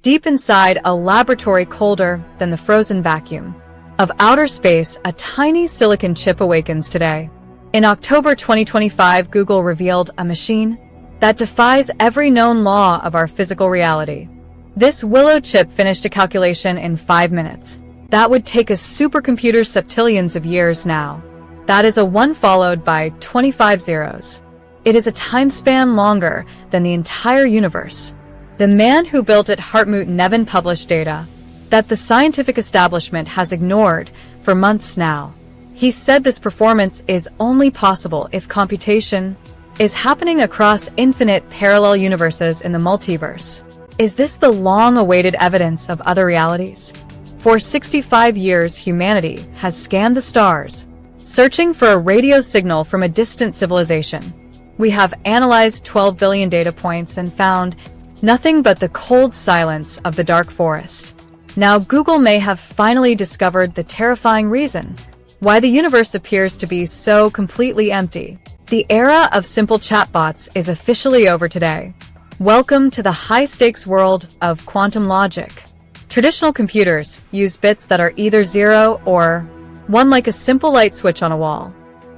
deep inside a laboratory colder than the frozen vacuum of outer space, a tiny silicon chip awakens today. In October 2025, Google revealed a machine that defies every known law of our physical reality. This Willow chip finished a calculation in 5 minutes. That would take a supercomputer septillions of years now. That is a 1 followed by 25 zeros. It is a time span longer than the entire universe. The man who built it, Hartmut Neven, published data that the scientific establishment has ignored for months now. He said this performance is only possible if computation is happening across infinite parallel universes in the multiverse. Is this the long-awaited evidence of other realities? For 65 years, humanity has scanned the stars, searching for a radio signal from a distant civilization. We have analyzed 12 billion data points and found nothing but the cold silence of the dark forest. Now, Google may have finally discovered the terrifying reason why the universe appears to be so completely empty. The era of simple chatbots is officially over today. Welcome to the high-stakes world of quantum logic. Traditional computers use bits that are either 0 or 1, like a simple light switch on a wall.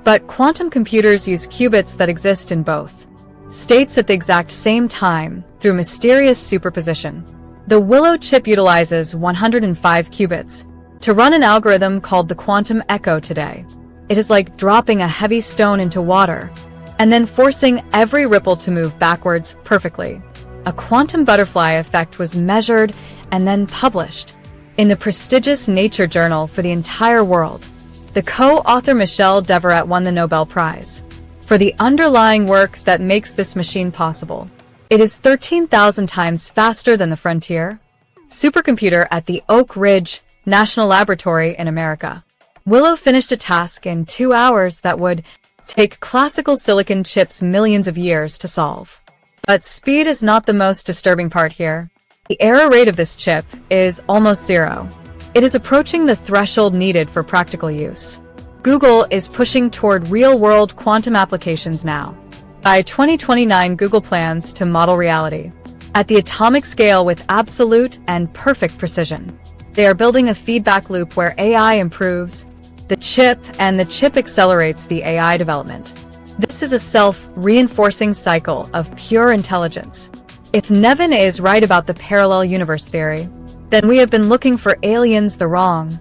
But quantum computers use qubits that exist in both states at the exact same time through mysterious superposition. The Willow chip utilizes 105 qubits to run an algorithm called the quantum echo today. It is like dropping a heavy stone into water and then forcing every ripple to move backwards perfectly. A quantum butterfly effect was measured and then published in the prestigious Nature journal for the entire world. The co-author Michel Devoret won the Nobel Prize for the underlying work that makes this machine possible. It is 13,000 times faster than the Frontier supercomputer at the Oak Ridge National Laboratory in America. Willow finished a task in 2 hours that would take classical silicon chips millions of years to solve. But speed is not the most disturbing part here. The error rate of this chip is almost 0. It is approaching the threshold needed for practical use. Google is pushing toward real-world quantum applications now. By 2029, Google plans to model reality at the atomic scale with absolute and perfect precision. They are building a feedback loop where AI improves the chip and the chip accelerates the AI development. This is a self-reinforcing cycle of pure intelligence. If Neven is right about the parallel universe theory, then we have been looking for aliens the wrong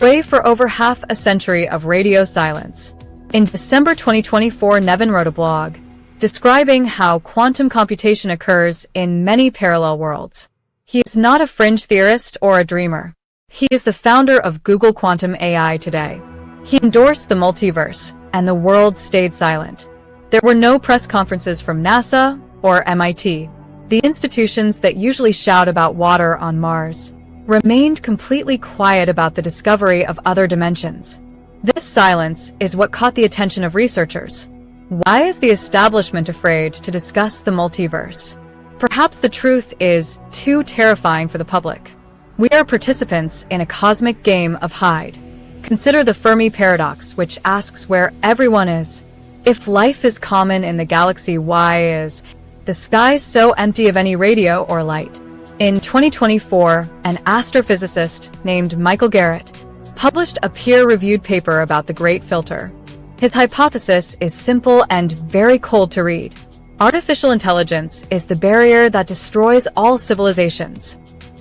way for over half a century of radio silence. In December 2024, Neven wrote a blog describing how quantum computation occurs in many parallel worlds. He is not a fringe theorist or a dreamer. He is the founder of Google Quantum AI today. He endorsed the multiverse, and the world stayed silent. There were no press conferences from NASA or MIT. The institutions that usually shout about water on Mars remained completely quiet about the discovery of other dimensions. This silence is what caught the attention of researchers. Why is the establishment afraid to discuss the multiverse? Perhaps the truth is too terrifying for the public. We are participants in a cosmic game of hide. Consider the Fermi Paradox, which asks where everyone is. If life is common in the galaxy, why is the sky so empty of any radio or light? In 2024, an astrophysicist named Michael Garrett published a peer-reviewed paper about the Great Filter. His hypothesis is simple and very cold to read. Artificial intelligence is the barrier that destroys all civilizations.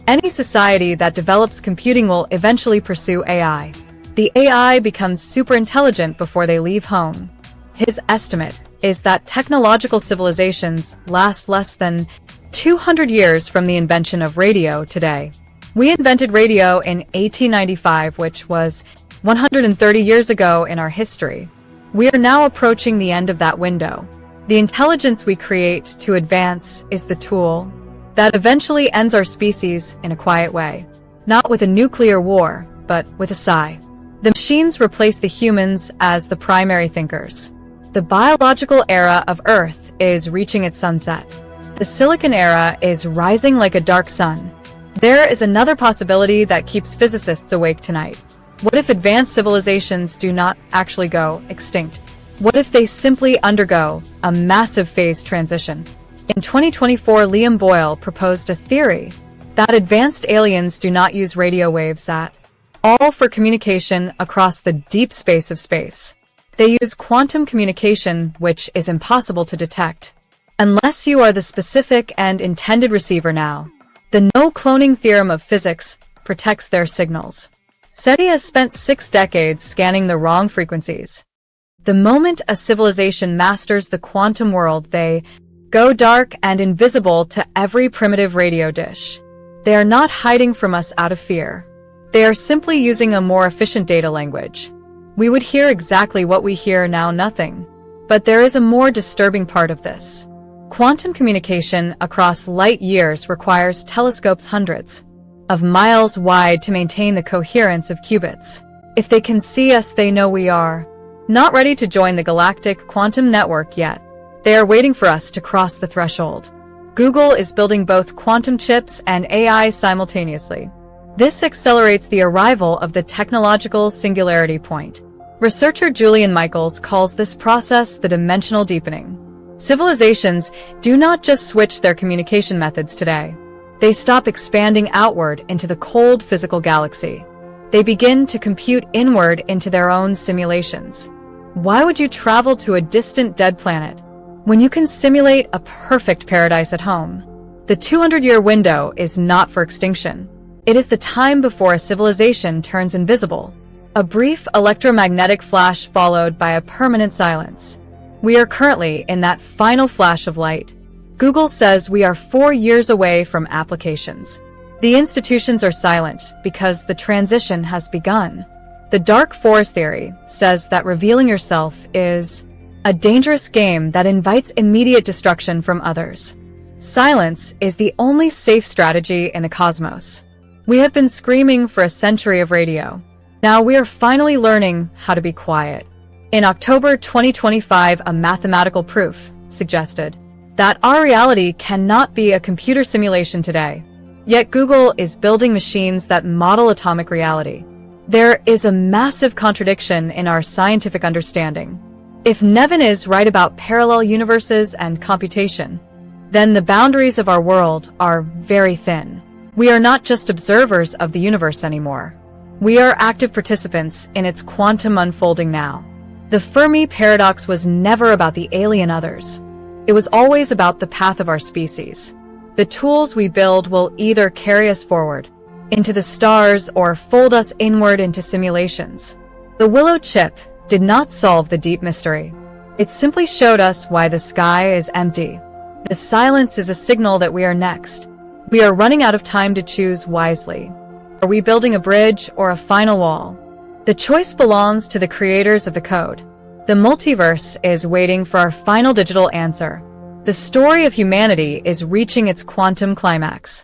Any society that develops computing will eventually pursue AI. The AI becomes super intelligent before they leave home. His estimate is that technological civilizations last less than 200 years from the invention of radio today. We invented radio in 1895, which was 130 years ago in our history. We are now approaching the end of that window. The intelligence we create to advance is the tool that eventually ends our species in a quiet way. Not with a nuclear war, but with a sigh. The machines replace the humans as the primary thinkers. The biological era of Earth is reaching its sunset. The silicon era is rising like a dark sun. There is another possibility that keeps physicists awake tonight. What if advanced civilizations do not actually go extinct? What if they simply undergo a massive phase transition? In 2024, Liam Boyle proposed a theory that advanced aliens do not use radio waves at all for communication across the deep space of space. They use quantum communication, which is impossible to detect unless you are the specific and intended receiver now. The no-cloning theorem of physics protects their signals. SETI has spent 6 decades scanning the wrong frequencies. The moment a civilization masters the quantum world, they go dark and invisible to every primitive radio dish. They are not hiding from us out of fear. They are simply using a more efficient data language. We would hear exactly what we hear now, nothing. But there is a more disturbing part of this. Quantum communication across light years requires telescopes hundreds of miles wide to maintain the coherence of qubits. If they can see us, they know we are not ready to join the galactic quantum network yet. They are waiting for us to cross the threshold. Google is building both quantum chips and AI simultaneously. This accelerates the arrival of the technological singularity point. Researcher Julian Michaels calls this process the dimensional deepening. Civilizations do not just switch their communication methods today. They stop expanding outward into the cold physical galaxy. They begin to compute inward into their own simulations. Why would you travel to a distant dead planet when you can simulate a perfect paradise at home? The 200-year window is not for extinction. It is the time before a civilization turns invisible. A brief electromagnetic flash followed by a permanent silence. We are currently in that final flash of light. Google says we are 4 years away from applications. The institutions are silent because the transition has begun. The dark forest theory says that revealing yourself is a dangerous game that invites immediate destruction from others. Silence is the only safe strategy in the cosmos. We have been screaming for a century of radio. Now we are finally learning how to be quiet. In October 2025, a mathematical proof suggested that our reality cannot be a computer simulation today. Yet Google is building machines that model atomic reality. There is a massive contradiction in our scientific understanding. If Neven is right about parallel universes and computation, then the boundaries of our world are very thin. We are not just observers of the universe anymore. We are active participants in its quantum unfolding now. The Fermi Paradox was never about the alien others. It was always about the path of our species. The tools we build will either carry us forward into the stars or fold us inward into simulations. The Willow chip did not solve the deep mystery. It simply showed us why the sky is empty. The silence is a signal that we are next. We are running out of time to choose wisely. Are we building a bridge or a final wall? The choice belongs to the creators of the code. The multiverse is waiting for our final digital answer. The story of humanity is reaching its quantum climax.